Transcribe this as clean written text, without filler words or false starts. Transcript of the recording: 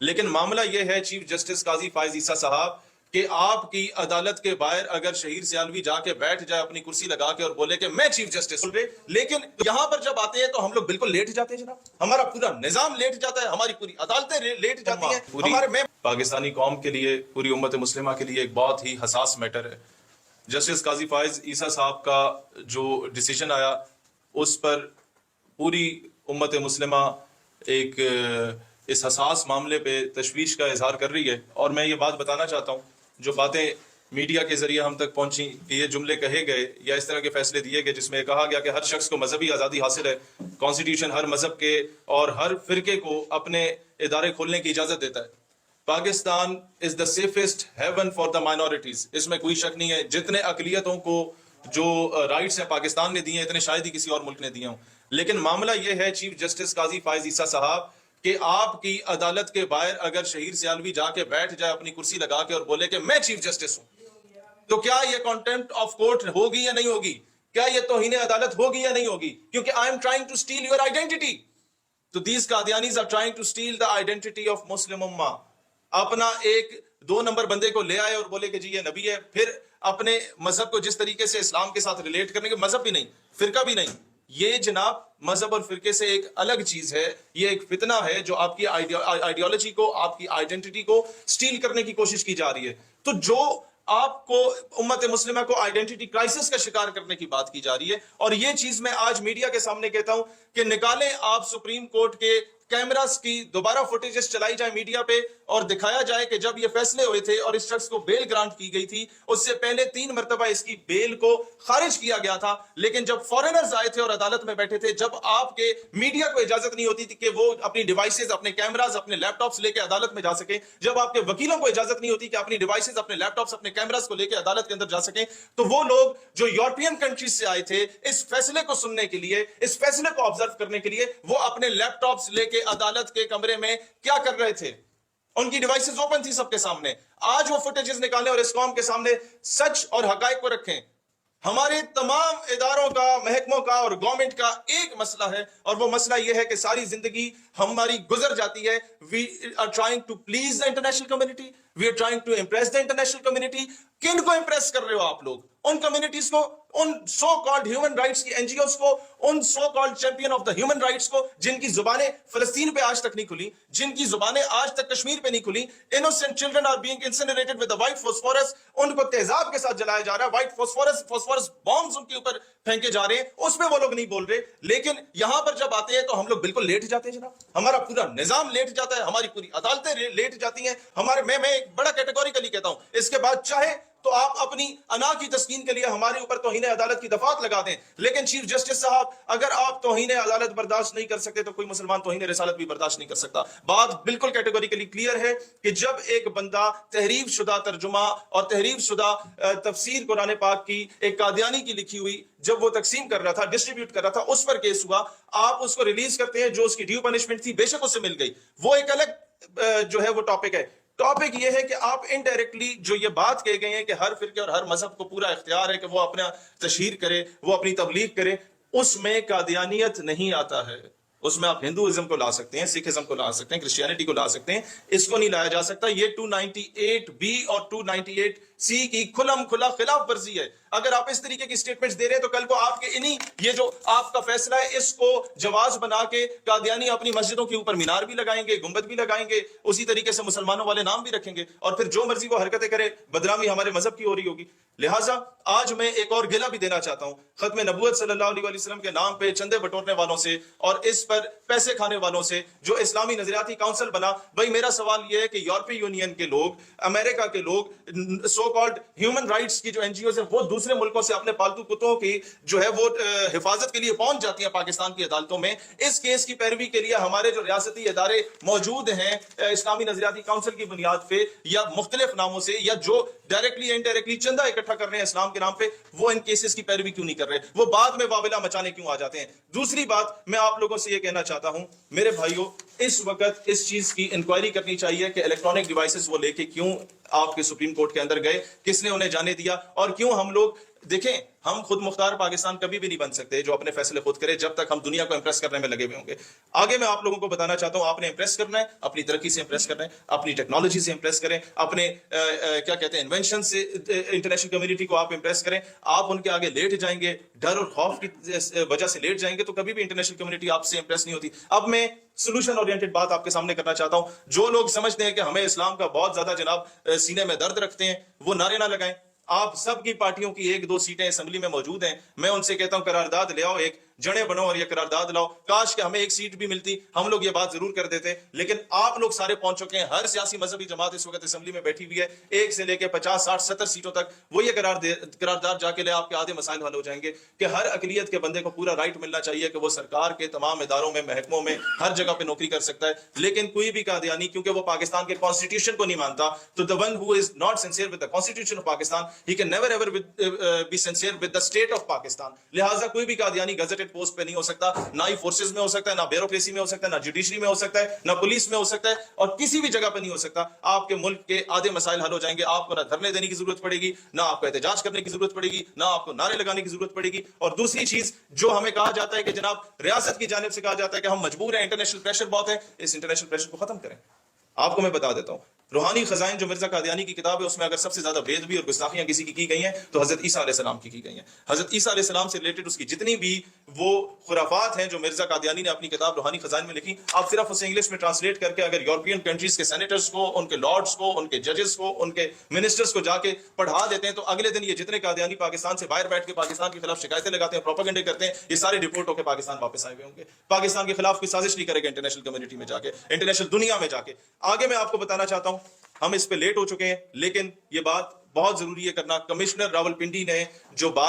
لیکن معاملہ یہ ہے چیف جسٹس قاضی فائز عیسیٰ صاحب کہ آپ کی عدالت کے باہر اگر شہیر سیالوی جا کے بیٹھ جائے اپنی کرسی لگا کے اور بولے کہ میں چیف جسٹس ہوں، لیکن یہاں پر جب آتے ہیں تو ہم لوگ بالکل لیٹ جاتے ہیں جناب، ہمارا پورا نظام لیٹ جاتا ہے، ہماری پوری عدالتیں لیٹ جاتی ہیں، ہمارے میں پاکستانی قوم کے لیے، پوری امت مسلمہ کے لیے ایک بہت ہی حساس میٹر ہے۔ جسٹس قاضی فائز عیسیٰ صاحب کا جو ڈیسیجن آیا اس پر پوری امت مسلمہ ایک اس حساس معاملے پہ تشویش کا اظہار کر رہی ہے، اور میں یہ بات بتانا چاہتا ہوں، جو باتیں میڈیا کے ذریعے ہم تک پہنچی کہ یہ جملے کہے گئے یا اس طرح کے فیصلے دیے گئے جس میں کہا گیا کہ ہر شخص کو مذہبی آزادی حاصل ہے، کانسٹیٹیوشن ہر مذہب کے اور ہر فرقے کو اپنے ادارے کھولنے کی اجازت دیتا ہے۔ Pakistan is the safest haven for the minorities, اس میں کوئی شک نہیں ہے۔ جتنے اقلیتوں کو جو رائٹس ہیں پاکستان نے دیے ہیں اتنے شاید ہی کسی اور ملک نے دیے ہوں، لیکن معاملہ یہ ہے چیف جسٹس قاضی فائز عیسیٰ صاحب کہ آپ کی عدالت کے باہر اگر شہیر سیالوی جا کے بیٹھ جائے اپنی کرسی لگا کے اور بولے کہ میں چیف جسٹس ہوں، تو کیا یہ کنٹمپٹ آف کورٹ ہوگی یا نہیں ہوگی؟ کیا یہ توہین عدالت ہوگی یا نہیں ہوگی؟ کیونکہ I am trying to steal your identity, تو these Qadianis are trying to steal the identity of Muslim ummah. اپنا ایک 2 نمبر بندے کو لے آئے اور بولے کہ جی یہ نبی ہے، پھر اپنے مذہب کو جس طریقے سے اسلام کے ساتھ ریلیٹ کرنے کے، مذہب بھی نہیں، فرقہ بھی نہیں، یہ جناب مذہب اور فرقے سے ایک الگ چیز ہے، یہ ایک فتنہ ہے جو آپ کی آئیڈیالوجی کو، آپ کی آئیڈینٹی کو سٹیل کرنے کی کوشش کی جا رہی ہے۔ تو جو آپ کو امت مسلمہ کو آئیڈینٹی کرائسس کا شکار کرنے کی بات کی جا رہی ہے، اور یہ چیز میں آج میڈیا کے سامنے کہتا ہوں کہ نکالیں آپ سپریم کورٹ کے کیمراز کی دوبارہ فوٹیجز چلائی جائیں میڈیا پہ اور دکھایا جائے کہ جب یہ فیصلے ہوئے تھے اور اس شخص کو بیل گرانٹ کی گئی تھی، اس سے پہلے 3 مرتبہ اس کی بیل کو خارج کیا گیا تھا، لیکن جب فورنرز آئے تھے اور عدالت میں بیٹھے تھے، جب آپ کے میڈیا کو اجازت نہیں ہوتی تھی کہ وہ اپنی ڈیوائسز، اپنے کیمراز، اپنے لیپ ٹاپس لے کے عدالت میں جا سکیں، جب آپ کے وکیلوں کو اجازت نہیں ہوتی کہ اپنی ڈیوائسز، اپنے لیپ ٹاپس، اپنے کیمراز کو لے کے عدالت کے اندر جا سکیں، تو وہ لوگ جو یورپین کنٹریز سے آئے تھے اس فیصلے کو سننے کے لیے، اس فیصلے کو آبزرو کرنے کے لیے، وہ اپنے لیپ ٹاپس لے کے عدالت کے کمرے میں کیا کر رہے تھے؟ ان کی ڈیوائسز اوپن تھی سب کے سامنے۔ آج وہ فوٹیجز نکالیں اور اس قوم کے سامنے سچ اور حقائق کو رکھیں۔ ہمارے تمام اداروں کا، محکموں کا اور گورنمنٹ کا ایک مسئلہ ہے، اور وہ مسئلہ یہ ہے کہ ساری زندگی ہماری گزر جاتی ہے، we are trying to please the international community, we are trying to impress the international community. کن کو امپریس کر رہے ہو آپ لوگ؟ ان کمیونٹیز کو، ان سو کالڈ ہیومن رائٹس کی NGOs کو، ان so called champion of the human rights کو، جن کی زبانیں فلسطین پہ آج تک نہیں کھلی، جن کی زبانیں آج تک کشمیر پہ نہیں کھلی۔ innocent children are being incinerated with the white phosphorus، ان کو تیزاب کے ساتھ جلایا جا رہا ہے، وائٹ فاسفورس بامز ان کے اوپر پھینکے جا رہے ہیں، اس میں وہ لوگ نہیں بول رہے۔ لیکن یہاں پر جب آتے ہیں تو ہم لوگ بالکل لیٹ جاتے ہیں جناب، ہمارا پورا نظام لیٹ جاتا ہے، ہماری پوری عدالتیں لیٹ جاتی ہیں، ہمارے میں ایک بڑا کیٹیگوریکلی کہتا ہوں، اس کے بعد چاہے تو آپ اپنی انا کی تسکین کے لیے ہمارے اوپر توہین عدالت کی دفعات لگا دیں، لیکن چیف جسٹس صاحب اگر آپ توہین عدالت برداشت نہیں کر سکتے تو کوئی مسلمان توہین رسالت بھی برداشت نہیں کر سکتا۔ بات بالکل کیٹیگوریکلی کلیئر ہے کہ جب ایک بندہ تحریف شدہ ترجمہ اور تحریف شدہ تفسیر قرآن پاک کی ایک قادیانی کی لکھی ہوئی جب وہ تقسیم کر رہا تھا، ڈسٹریبیوٹ کر رہا تھا، اس پر کیس ہوا، آپ اس کو ریلیز کرتے ہیں، جو اس کی ڈیو پنشمنٹ تھی بے شک اس سے مل گئی، وہ ایک الگ جو ہے وہ ٹاپک ہے۔ ٹاپک یہ ہے کہ آپ انڈائریکٹلی جو یہ بات کہے گئے ہیں کہ ہر فرقے اور ہر مذہب کو پورا اختیار ہے کہ وہ اپنا تشہیر کرے، وہ اپنی تبلیغ کرے، اس میں قادیانیت نہیں آتا ہے۔ اس میں آپ ہندوازم کو لا سکتے ہیں، سکھ ازم کو لا سکتے ہیں، کرسچینٹی کو لا سکتے ہیں، اس کو نہیں لایا جا سکتا۔ یہ 298B اور 298C کی کھلم کھلا خلاف ورزی ہے۔ اگر آپ اس طریقے کی سٹیٹمنٹس دے رہے ہیں تو کل کو آپ کے یہ جو آپ کا فیصلہ ہے اس کو جواز بنا کے قادیانی اپنی مسجدوں کے اوپر مینار بھی لگائیں گے، گنبد بھی لگائیں گے، اسی طریقے سے مسلمانوں والے نام بھی رکھیں گے، اور پھر جو مرضی وہ حرکتیں کرے، بدنامی ہمارے مذہب کی ہو رہی ہوگی۔ لہٰذا آج میں ایک اور گلہ بھی دینا چاہتا ہوں ختم نبوت صلی اللہ علیہ وسلم کے نام پہ چندے بٹورنے والوں سے اور اس پر پیسے کھانے والوں سے، جو اسلامی نظریاتی کونسل بنا۔ بھائی میرا سوال یہ ہے کہ یورپی یونین کے لوگ، امریکہ کے لوگ، سو کالڈ ہیومن رائٹس کی جو NGOs ہیں، وہ دوسرے ملکوں سے اپنے پالتو کتوں کی جو ہے وہ حفاظت کے لیے پہنچ جاتی ہیں پاکستان کی عدالتوں میں۔ اس کیس کی پیروی کے لیے ہمارے جو ریاستی ادارے موجود ہیں اسلامی نظریاتی کونسل کی بنیاد پہ یا مختلف ناموں سے، یا جو ڈائریکٹلی انڈائریکٹلی چندہ اکٹھا کر رہے ہیں اسلام کے نام پہ، وہ ان کیسز کی پیروی کیوں نہیں کر رہے؟ وہ بعد میں واویلا مچانے کیوں آ جاتے ہیں؟ دوسری بات میں آپ لوگوں سے یہ کہنا چاہتا ہوں میرے بھائیوں، اس وقت اس چیز کی انکوائری کرنی چاہیے کہ الیکٹرانک ڈیوائسز وہ لے کے کیوں آپ کے سپریم کورٹ کے اندر گئے، کس نے انہیں جانے دیا، اور کیوں ہم لوگ دیکھیں ہم خود مختار پاکستان کبھی بھی نہیں بن سکتے جو اپنے فیصلے خود کرے جب تک ہم دنیا کو امپریس کرنے میں لگے ہوئے ہوں گے. آگے میں آپ لوگوں کو بتانا چاہتا ہوں آپ نے امپریس کرنا ہے اپنی ترقی سے امپریس کرنا ہے, اپنی ٹیکنالوجی سے امپریس کریں, اپنے کیا کہتے ہیں انوینشن سے انٹرنیشنل کمیونٹی کو آپ امپریس کریں. آپ ان کے آگے لیٹ جائیں گے, ڈر اور خوف کی وجہ سے لیٹ جائیں گے تو کبھی بھی انٹرنیشنل کمیونٹی آپ سے امپریس نہیں ہوتی. اب میں سولوشن اورینٹڈ بات آپ کے سامنے کرنا چاہتا ہوں. جو لوگ سمجھتے ہیں کہ ہمیں اسلام کا بہت زیادہ جناب سینے میں درد رکھتے ہیں وہ نعرے نہ لگائیں. آپ سب کی پارٹیوں کی 1-2 سیٹیں اسمبلی میں موجود ہیں, میں ان سے کہتا ہوں قرارداد لے آؤ, ایک جڑیں بنو اور یہ قرارداد لاؤ. کاش کہ ہمیں ایک سیٹ بھی ملتی, ہم لوگ یہ بات ضرور کر دیتے, لیکن آپ لوگ سارے پہنچ چکے ہیں. ہر سیاسی مذہبی جماعت اس وقت اسمبلی میں بیٹھی ہوئی ہے, 1 سے لے کے 50 60 70 سیٹوں تک. وہ یہ قرارداد جا کے لے, آپ کے آدھے مسائل حل ہو جائیں گے کہ ہر اقلیت کے بندے کو پورا رائٹ ملنا چاہیے کہ وہ سرکار کے تمام اداروں میں, محکموں میں, ہر جگہ پہ نوکری کر سکتا ہے. لیکن کوئی بھی قادیانی کیونکہ وہ پاکستان کے کانسٹیٹیوشن کو نہیں مانتا, تو the one who is not sincere with the constitution of Pakistan, he can never ever be sincere with the state of Pakistan. لہٰذا کوئی بھی قادیانی گزٹڈ پوسٹ پہ نہیں ہو سکتا, نہ ہی فورسز میں ہو سکتا ہے, نہ بیوروکریسی میں ہو سکتا ہے, نہ جوڈیشری میں ہو سکتا ہے, نہ پولیس میں ہو سکتا ہے, اور کسی بھی جگہ پہ نہیں ہو سکتا. آپ کے ملک کے آدھے مسائل حل ہو جائیں گے. آپ کو نہ دھرنے دینے کی ضرورت پڑے گی, نہ آپ کو احتجاج کرنے کی ضرورت پڑے گی, نہ آپ کو نعرے لگانے کی ضرورت پڑے گی. اور دوسری چیز جو ہمیں کہا جاتا ہے کہ جناب ریاست کی جانب سے کہا جاتا ہے کہ ہم مجبور ہیں, انٹرنیشنل پریشر بہت ہے, اس انٹرنیشنل پریشر کو ختم کریں. آپ کو میں بتا دیتا ہوں, روحانی خزائن جو مرزا قادیانی کی کتاب ہے اس میں اگر سب سے زیادہ بے ادبی اور گستاخیاں کسی کی گئی ہیں تو حضرت عیسیٰ علیہ السلام کی گئی ہیں. حضرت عیسیٰ علیہ السلام سے ریلیٹڈ اس کی جتنی بھی وہ خرافات ہیں جو مرزا قادیانی نے اپنی کتاب روحانی خزائن میں لکھی, آپ صرف اسے انگلش میں ٹرانسلیٹ کر کے اگر یورپین کنٹریز کے سینیٹرز کو, ان کے لارڈز کو, ان کے ججز کو, ان کے منسٹرز کو جا کے پڑھا دیتے ہیں تو اگلے دن یہ جتنے قادیانی پاکستان سے باہر بیٹھ کے پاکستان کے خلاف شکایتیں لگاتے ہیں, پروپیگنڈے کرتے ہیں, یہ سارے ڈپورٹ ہو کے پاکستان واپس آئے ہوئے ہوں گے. پاکستان کے خلاف کوئی سازش نہیں کرے گا انٹرنیشنل کمیونٹی میں جا کے, انٹرنیشنل دنیا میں جا کے. آگے میں آپ کو بتانا چاہتا ہوں, ہم اس پہ لیٹ ہو چکے ہیں لیکن یہ بات بہت ضروری ہے کرنا. کمشنر راولپنڈی نے جو بات